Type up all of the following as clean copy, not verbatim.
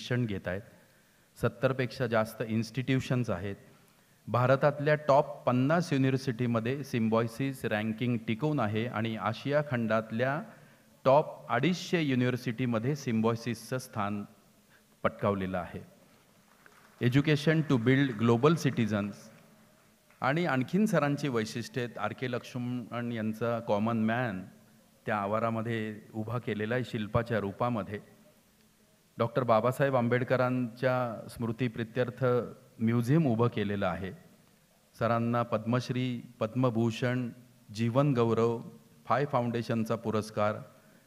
शिक्षण घेत आहेत. 70पेक्षा जास्त इन्स्टिट्यूशन्स आहेत. भारतातल्या टॉप 50 युनिव्हर्सिटीमध्ये सिम्बायोसिस रँकिंग टिकून आहे आणि आशिया खंडातल्या टॉप 250 युनिव्हर्सिटीमध्ये सिम्बायोसिसचं स्थान पटकावलेलं आहे. Education to build global citizens आणि आणखीन सरांची वैशिष्ट्ये आहेत. आर के लक्ष्मण यांचा कॉमन मॅन त्या आवारामध्ये उभा केलेला आहे शिल्पाच्या रूपामध्ये. डॉक्टर बाबासाहेब आंबेडकरांच्या स्मृतीप्रित्यर्थ म्युझियम उभं केलेलं आहे. सरांना पद्मश्री, पद्मभूषण, जीवन गौरव, फाय फाउंडेशनचा पुरस्कार,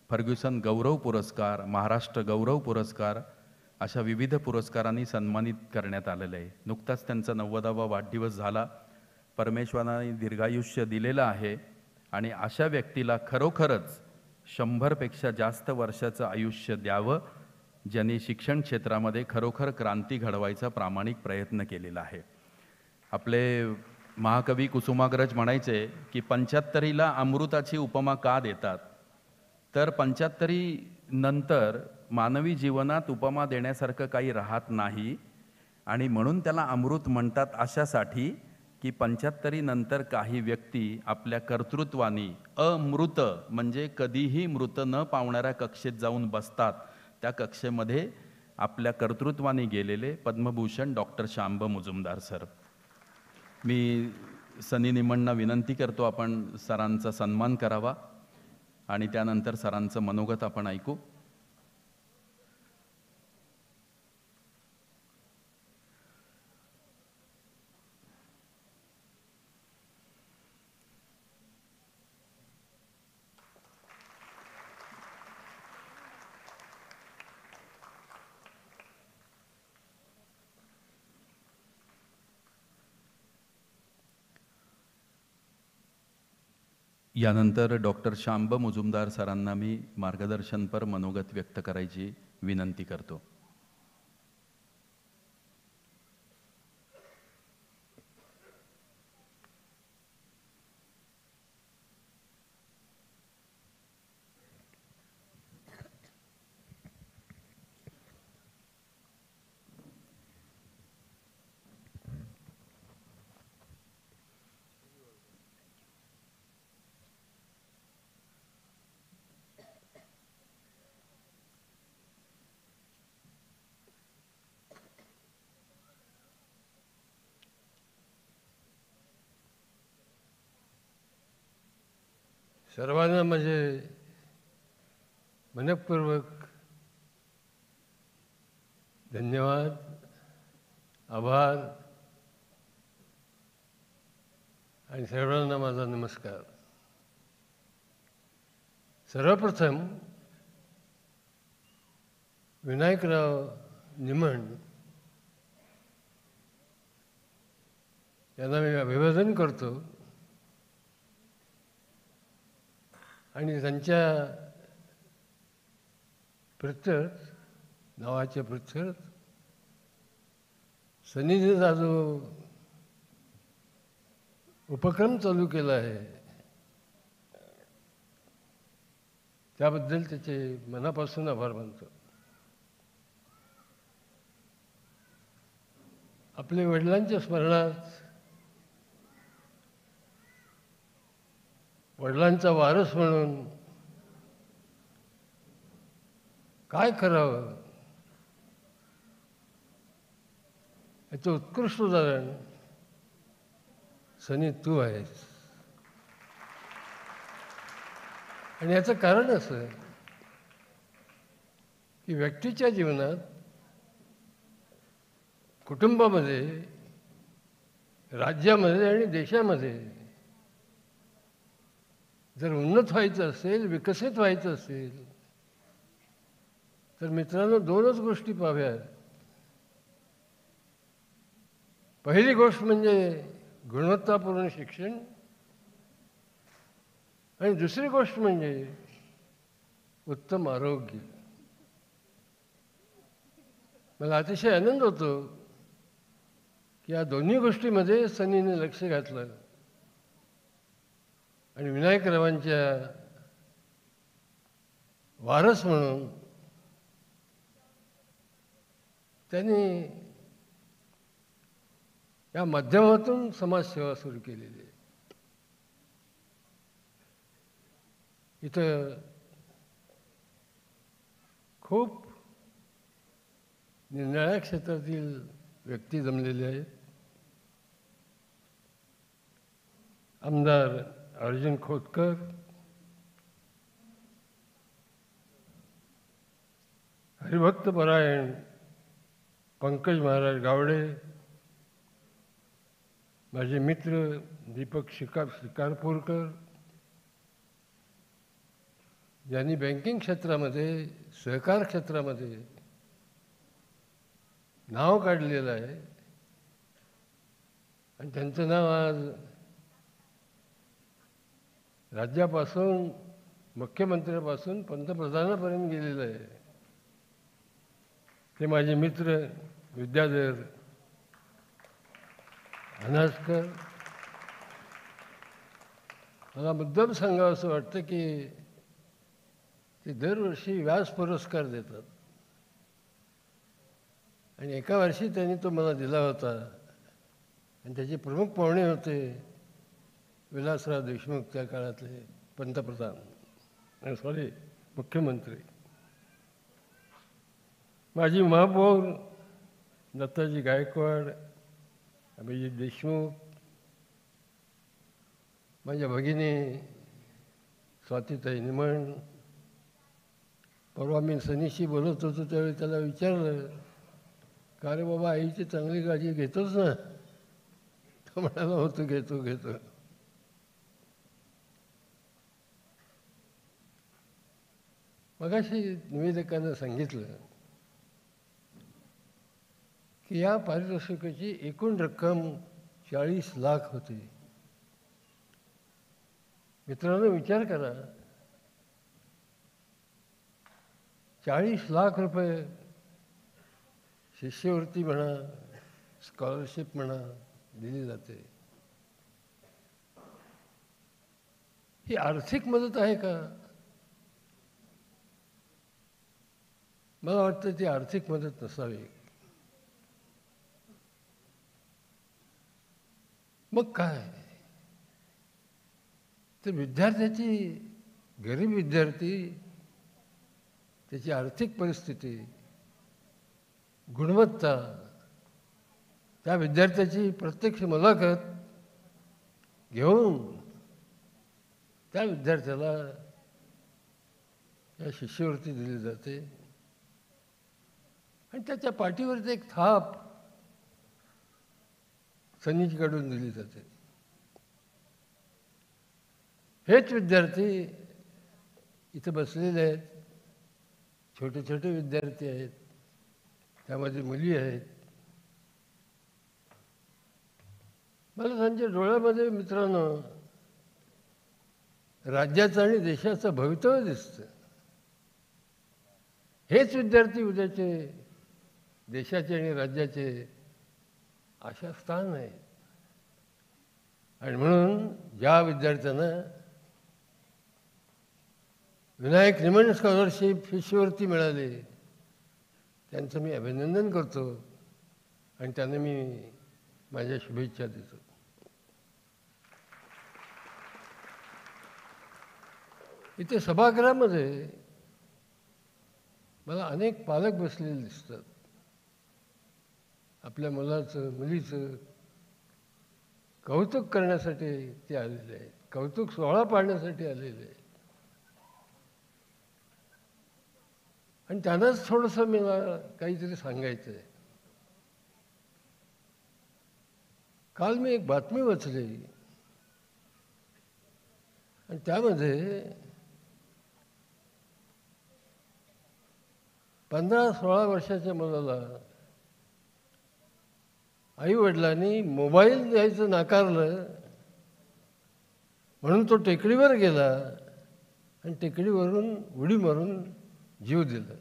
फर्ग्युसन गौरव पुरस्कार, महाराष्ट्र गौरव पुरस्कार अशा विविध पुरस्कारांनी सन्मानित करण्यात आलेलं आहे. नुकताच त्यांचा 90वा वाढदिवस झाला. परमेश्वराने दीर्घायुष्य दिलेलं आहे आणि अशा व्यक्तीला खरोखरच 100पेक्षा जास्त वर्षाचं आयुष्य द्यावं, ज्यांनी शिक्षण क्षेत्रामध्ये खरोखर क्रांती घडवायचा प्रामाणिक प्रयत्न केलेला आहे. आपले महाकवी कुसुमाग्रज म्हणायचे की 75ला अमृताची उपमा का देतात, तर 75 नंतर मानवी जीवनात उपमा देण्यासारखं काही राहत नाही आणि म्हणून त्याला अमृत म्हणतात अशासाठी की 75 नंतर काही व्यक्ती आपल्या कर्तृत्वाने अमृत म्हणजे कधीही मृत न पावणाऱ्या कक्षेत जाऊन बसतात. त्या कक्षेमध्ये आपल्या कर्तृत्वाने गेलेले पद्मभूषण डॉक्टर शांब मुजुमदार सर. मी सनी निमणना विनंती करतो आपण सरांचा सन्मान करावा आणि त्यानंतर सरांचं मनोगत आपण ऐकू. यानंतर डॉक्टर शांब मुजुमदार सरांना मी मार्गदर्शनपर मनोगत व्यक्त करायची विनंती करतो. सर्वांना माझे मनपूर्वक धन्यवाद, आभार आणि सर्वांना माझा नमस्कार. सर्वप्रथम विनायकराव निमण यांना मी अभिवादन करतो आणि त्यांच्या प्रित्यर्थ नावाच्या प्रित्यर्थ सनीचा जो उपक्रम चालू केला आहे त्याबद्दल त्याचे मनापासून आभार मानतो. आपल्या वडिलांच्या स्मरणात वडिलांचा वारस म्हणून काय करावं याचं उत्कृष्ट उदाहरण सनी तू आहेस. आणि याचं कारण असं की व्यक्तीच्या जीवनात, कुटुंबामध्ये, राज्यामध्ये आणि देशामध्ये जर उन्नत व्हायचं असेल, विकसित व्हायचं असेल तर मित्रांनो दोनच गोष्टी पाहाव्यात. पहिली गोष्ट म्हणजे गुणवत्तापूर्ण शिक्षण आणि दुसरी गोष्ट म्हणजे उत्तम आरोग्य. मला अतिशय आनंद होतो की या दोन्ही गोष्टीमध्ये सनीने लक्ष घातलं आणि विनायकरावांच्या वारस म्हणून त्यांनी या माध्यमातून समाजसेवा सुरू केलेली आहे. इथं खूप निरनिराळ्या क्षेत्रातील व्यक्ती जमलेले आहेत. आमदार अर्जुन खोतकर, हरिभक्तपरायण पंकज महाराज गावडे, माझे मित्र दीपक शिकारपूरकर, ज्यांनी बँकिंग क्षेत्रामध्ये, सहकार क्षेत्रामध्ये नाव काढलेलं आहे आणि त्यांचं नाव आज राज्यापासून, मुख्यमंत्र्यापासून पंतप्रधानापर्यंत गेलेलं आहे. ते माझे मित्र विद्याधर अनासकर. मला मुद्दाम सांगावं असं वाटतं की ते दरवर्षी व्यास पुरस्कार देतात आणि एका वर्षी त्यांनी तो मला दिला होता आणि त्याचे प्रमुख पाहुणे होते विलासराव देशमुख, त्या काळातले पंतप्रधान, सॉरी मुख्यमंत्री, माजी महापौर दत्ताजी गायकवाड, अभिजित देशमुख, माझ्या भगिनी स्वातीताई निमण. परवा मी सनीशी बोलत होतो त्यावेळी त्याला विचारलं, का रे बाबा आईची चांगली काळजी घेतोच ना? तो म्हणाला, होतो घेतो. मगाशी निवेदकानं सांगितलं की या पारितोषिकाची एकूण रक्कम 40 लाख होती. मित्रांनो, विचार करा, 40 लाख रुपये शिष्यवृत्ती म्हणा, स्कॉलरशिप म्हणा, दिली जाते. ही आर्थिक मदत आहे का? मला वाटतं ती आर्थिक मदत नसावी. मग काय? तर विद्यार्थ्याची, गरीब विद्यार्थी, त्याची आर्थिक परिस्थिती, गुणवत्ता, त्या विद्यार्थ्याची प्रत्यक्ष मुलाखत घेऊन त्या विद्यार्थ्याला या शिष्यवृत्ती दिली जाते आणि त्याच्या पाठीवरती एक थाप सनीकडून दिली जाते. हेच विद्यार्थी इथं बसलेले आहेत, छोटे छोटे विद्यार्थी आहेत, त्यामध्ये मुली आहेत. मला त्यांच्या डोळ्यामध्ये, मित्रांनो, राज्याचं आणि देशाचं भवितव्य दिसतं. हेच विद्यार्थी उद्याचे देशाचे आणि राज्याचे आशा स्थान आहे. आणि म्हणून ज्या विद्यार्थ्यांना विनायक निमण स्कॉलरशिप, शिष्यवृत्ती मिळाली, त्यांचं मी अभिनंदन करतो आणि त्यांना मी माझ्या शुभेच्छा देतो. इथे सभागृहामध्ये मला अनेक पालक बसलेले दिसतात. आपल्या मुलाचं, मुलीचं कौतुक करण्यासाठी ते आलेले आहेत, कौतुक सोहळा पाडण्यासाठी आलेले आहेत. आणि त्यांनाच थोडंसं मला काहीतरी सांगायचं आहे. काल मी एक बातमी वाचली आणि त्यामध्ये 15-16 वर्षाच्या मुलाला आईवडिलांनी मोबाईल द्यायचं नाकारलं म्हणून तो टेकडीवर गेला आणि टेकडीवरून उडी मारून जीव दिला.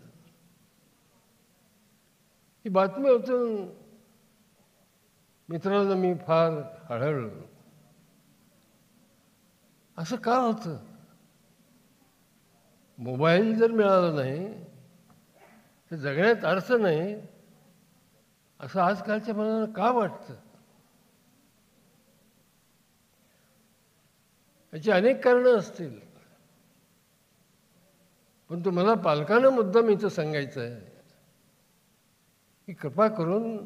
ही बातमी वाचून मित्रांनो मी फार हळहळलो. असं का होतं? मोबाईल जर मिळाला नाही तर जगण्यात अर्थ नाही, असं आजकालच्या मनाला का वाटतं? याची अनेक कारणं असतील, पण तुम्हाला पालकांना मुद्दाम इथं सांगायचं आहे की कृपा करून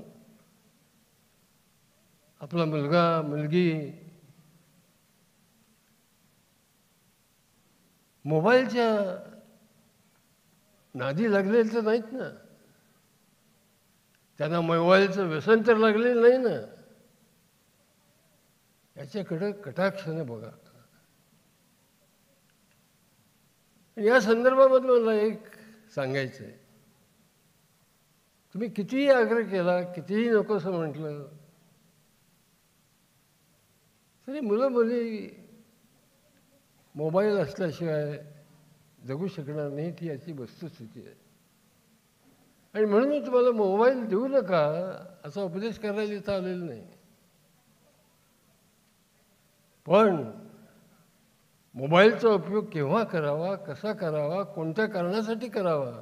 आपला मुलगा मुलगी मोबाईलच्या नादी लागलेले तर नाहीत ना, त्यांना मोबाईलचं व्यसन तर लागलेलं नाही ना, याच्याकडं कटाक्षाने बघा. या संदर्भामध्ये मला एक सांगायचं आहे, तुम्ही कितीही आग्रह केला, कितीही नकोसं म्हटलं तरी मुलं मुली मोबाईल असल्याशिवाय जगू शकणार नाहीत, ही याची वस्तुस्थिती आहे. आणि म्हणून मी तुम्हाला मोबाईल देऊ नका असा उपदेश करायला इथं आलेला नाही, पण मोबाईलचा उपयोग केव्हा करावा, कसा करावा, कोणत्या कारणासाठी करावा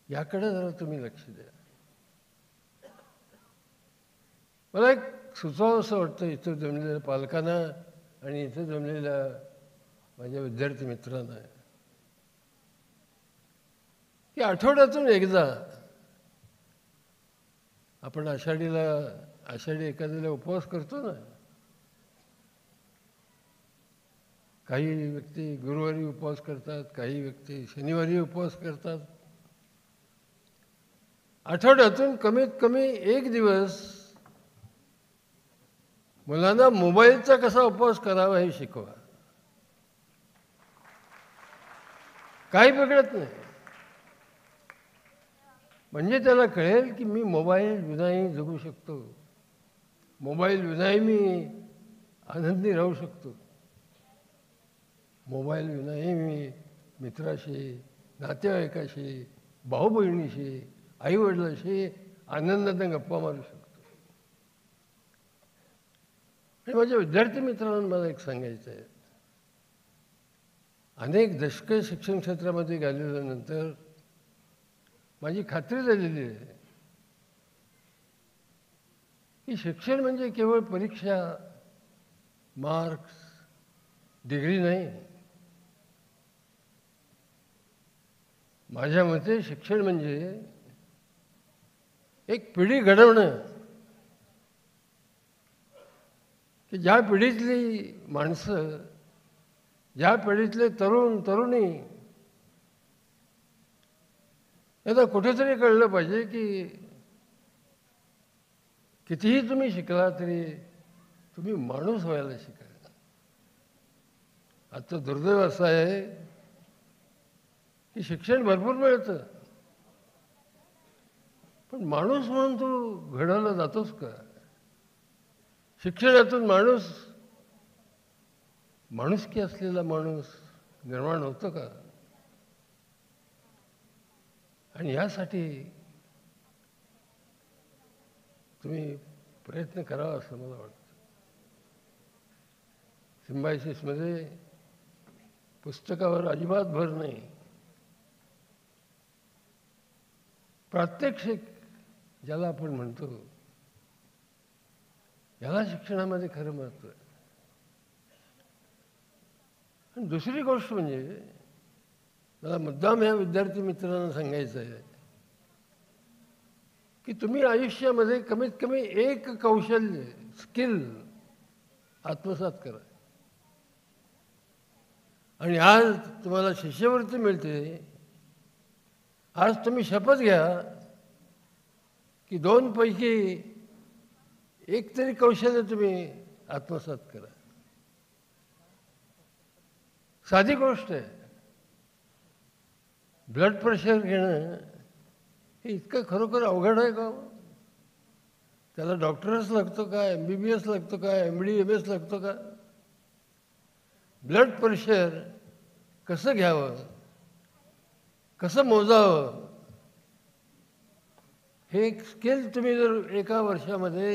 याकडे जरा तुम्ही लक्ष द्या. मला एक सुचवावं असं वाटतं इथं जमलेल्या पालकांना आणि इथं जमलेल्या माझ्या विद्यार्थी मित्रांना, की आठवड्यातून एकदा आपण आषाढी एखाद्याला उपवास करतो ना, काही व्यक्ती गुरुवारी उपवास करतात, काही व्यक्ती शनिवारी उपवास करतात. आठवड्यातून कमीत कमी एक दिवस मुलांना मोबाईलचा कसा उपवास करावा हे शिकवा. काही बिघडत नाही, म्हणजे त्याला कळेल की मी मोबाईल विनाही जगू शकतो, मोबाईल विनाही मी आनंदी राहू शकतो, मोबाईल विनाही मी मित्राशी, नातेवाईकाशी, भाऊ बहिणीशी, आईवडिलाशी आनंदाने गप्पा मारू शकतो. आणि माझ्या विद्यार्थी मित्रांना मला एक सांगायचं आहे, अनेक दशकं शिक्षण क्षेत्रामध्ये गेल्यानंतर माझी खात्री झालेली आहे की शिक्षण म्हणजे केवळ परीक्षा, मार्क्स, डिग्री नाही. माझ्या मते शिक्षण म्हणजे एक पिढी घडवणं, की ज्या पिढीतली माणसं, ज्या पिढीतले तरुण तरुणी यांना कुठेतरी कळलं पाहिजे की कितीही तुम्ही शिकला तरी तुम्ही माणूस व्हायला शिका. आता दुर्दैव असं आहे की शिक्षण भरपूर मिळतं, पण माणूस म्हणून तू घडवला जातोस का? शिक्षणातून माणुसकी असलेला माणूस निर्माण होतो का? आणि यासाठी तुम्ही प्रयत्न करावा असं मला वाटतं. सिम्बायसिसमध्ये पुस्तकावर अजिबात भर नाही, प्रात्यक्षिक ज्याला आपण म्हणतो याला शिक्षणामध्ये खरं महत्त्व आहे. आणि दुसरी गोष्ट म्हणजे मला मुद्दाम ह्या विद्यार्थी मित्रांना सांगायचं आहे की तुम्ही आयुष्यामध्ये कमीत कमी एक कौशल्य, स्किल आत्मसात करा. आणि आज तुम्हाला शिष्यवृत्ती मिळते, आज तुम्ही शपथ घ्या की 2 पैकी एक तरी कौशल्य तुम्ही आत्मसात करा. साधी गोष्ट आहे. ब्लड प्रेशर घेणं हे इतकं खरोखर अवघड आहे का? त्याला डॉक्टरच लागतो का, MBBS लागतो का, MD MS लागतो का? ब्लड प्रेशर कसं घ्यावं, कसं मोजावं, हे एक स्किल तुम्ही जर एका वर्षामध्ये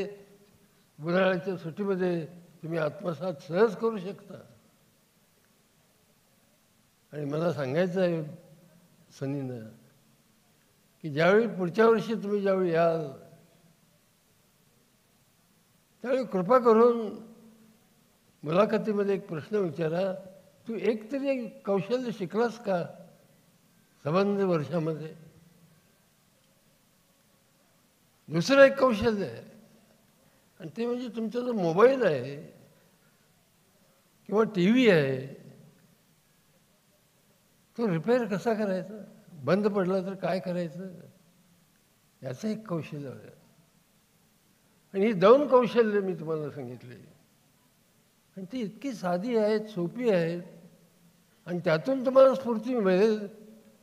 उन्हाळ्याच्या सुट्टीमध्ये तुम्ही आत्मसात सहज करू शकता. आणि मला सांगायचं आहे सनीनं की ज्यावेळी पुढच्या वर्षी तुम्ही ज्यावेळी याल त्यावेळी कृपा करून मुलाखतीमध्ये एक प्रश्न विचारा, तू एक तरी एक कौशल्य शिकलास का संबंध वर्षामध्ये? दुसरं एक कौशल्य आहे आणि ते म्हणजे तुमचा जो मोबाईल आहे किंवा टी व्ही आहे तो रिपेअर कसा करायचा, बंद पडला तर काय करायचं, याचं एक कौशल्य आहे. आणि ही 2 कौशल्य मी तुम्हाला सांगितली आणि ती इतकी साधी आहेत, सोपी आहेत आणि त्यातून तुम्हाला स्फूर्ती मिळेल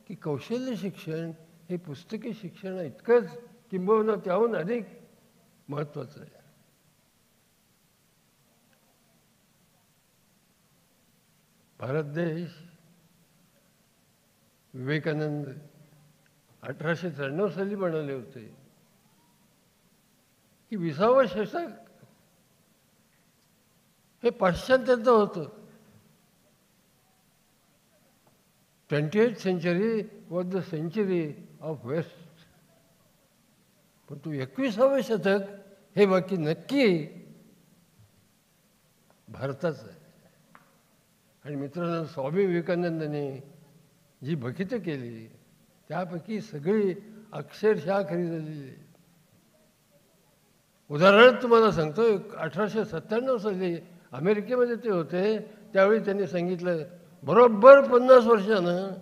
की कौशल्य शिक्षण हे पुस्तकी शिक्षण इतकंच किंबहुना त्याहून अधिक महत्त्वाचं आहे. भारत देश विवेकानंद 1893 साली बनवले होते की 20वे शतक हे पाश्चात्यांचं होतं. 20th century was the century of West. पण तू 21वे शतक हे वाक्य नक्की भारताचं आहे. आणि मित्रांनो, स्वामी विवेकानंदांनी जी भकितं केली त्यापैकी सगळी अक्षरशः खरी झालेली. उदाहरण तुम्हाला सांगतो, 1897 साली अमेरिकेमध्ये ते होते. त्यावेळी त्यांनी सांगितलं बरोबर 50 वर्षानं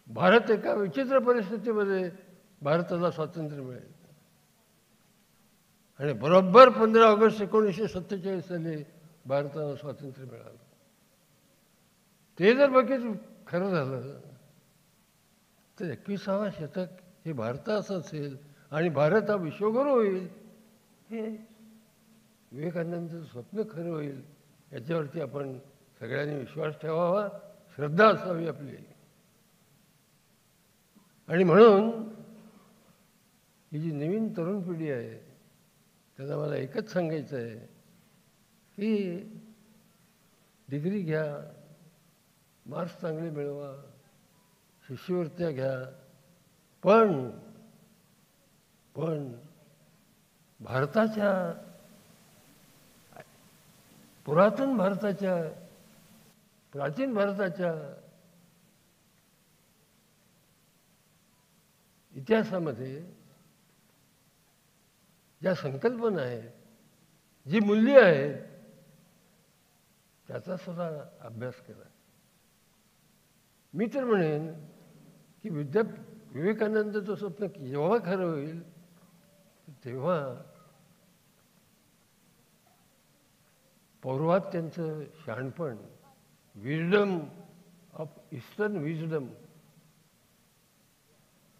भारत एका विचित्र परिस्थितीमध्ये भारताला स्वातंत्र्य मिळेल आणि बरोबर 15 ऑगस्ट 1947 साली भारताला स्वातंत्र्य मिळालं. ते जर बघितलं खरं झालं तर 21वा शतक हे भारताचं असेल आणि भारत हा विश्वगुरू होईल, हे विवेकानंदांचं स्वप्न खरं होईल. याच्यावरती आपण सगळ्यांनी विश्वास ठेवावा, श्रद्धा असावी आपली. आणि म्हणून ही जी नवीन तरुण पिढी आहे त्यांना मला एकच सांगायचं आहे की डिग्री घ्या, मार्क्स चांगले मिळवा, शिष्यवृत्त्या घ्या, पण भारताच्या, पुरातन भारताच्या, प्राचीन भारताच्या इतिहासामध्ये ज्या संकल्पना आहेत, जी मूल्य आहेत, त्याचा सुद्धा अभ्यास केला. मी तर म्हणेन की विवेकानंदाचं स्वप्न जेव्हा खरं होईल तेव्हा पौर्वात्यांचं शहाणपण, विजडम ऑफ ईस्टर्न विजडम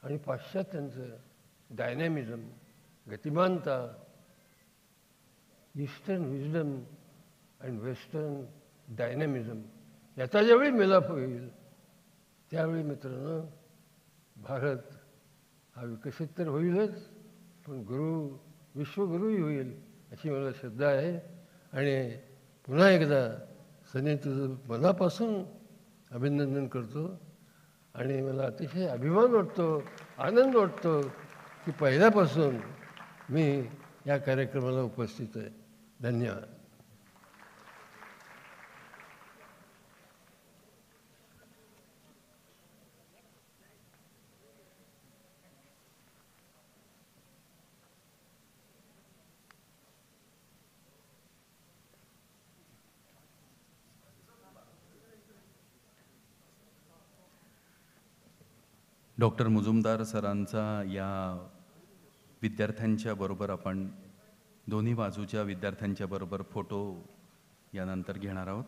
आणि पाश्चात्यांचं डायनॅमिझम, गतिमानता, ईस्टर्न विजडम आणि वेस्टर्न डायनॅमिझम याचा ज्यावेळी मिलाप होईल त्यावेळी मित्रांनो भारत हा विकसित तर होईलच, पण विश्वगुरूही होईल अशी मला श्रद्धा आहे. आणि पुन्हा एकदा सनी तुझं मनापासून अभिनंदन करतो आणि मला अतिशय अभिमान वाटतो, आनंद वाटतो की पहिल्यापासून मी या कार्यक्रमाला उपस्थित आहे. धन्यवाद. डॉक्टर मुजुमदार सरांचा या विद्यार्थ्यांच्या बरोबर आपण दोन्ही बाजूच्या विद्यार्थ्यांच्या बरोबर फोटो यानंतर घेणार आहोत.